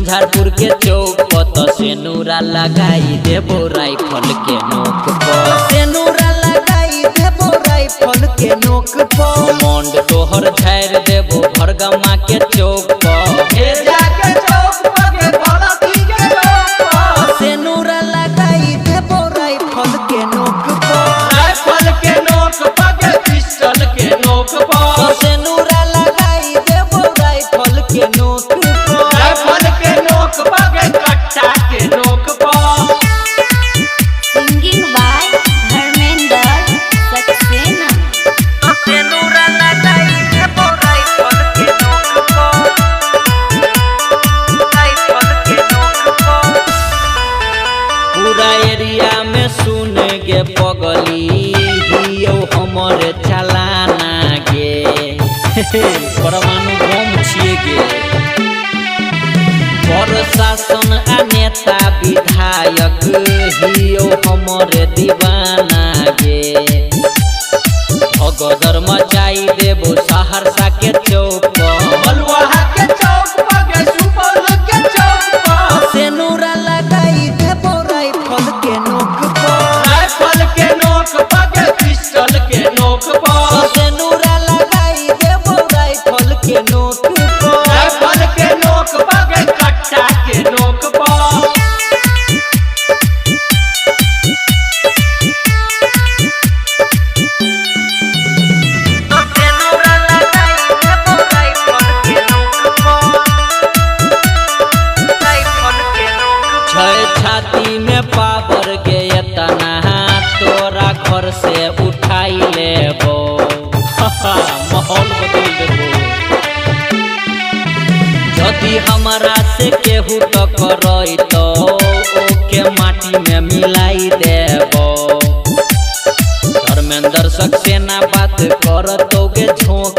झंझारपुर के चौक पर सेनुरा लगाई देबो राइफल के नोक पर सेनुरा लगाई देबो राइफल के नोक पर मंड तोहर झाड़ देबो भरगमा के चौक पर सेनुरा लगाई देबो राइफल के नोक पर पिस्टल के नोक पर सेनुरा लगाई देबो राइफल के नोक पर राइफल के नोक पर कट्टा के नोक पर। Singing by Dharmendra Saxena. सेनुरा लगाई देबो राइफल के नोक पर राइफल के नोक पर पूरा एरिया में सुन गे पगली हियो हमर चलाना गे परमाणु बम छिए गे प्रशासन आ नेता विधायक हियो हमर दीवाना गे भगदड़ मचाई देबो सहरसा के चौक पर बलुआहा के चौक पर सुपौल के चौक पर सेनुरा लगाई देबो राइफल के नोक पर राइफल के नोक पर पिस्टल के नोक पर सेनुरा लगाई देबो राइफल के नोक पर राइफल के नोक पर कट्टा के नोक पर। सेनुरा लगाई देबो राइफल के नोक पर राइफल के नोक पर छाती में पावर गे एतना तोरा घर से उठाई लेबो माहौल बदल देबो यदि हमरा से केहू टकराई तो ओके माटी में मिलाई देबो धर्मेंद्र सक्सेना बात करतोगे झोंक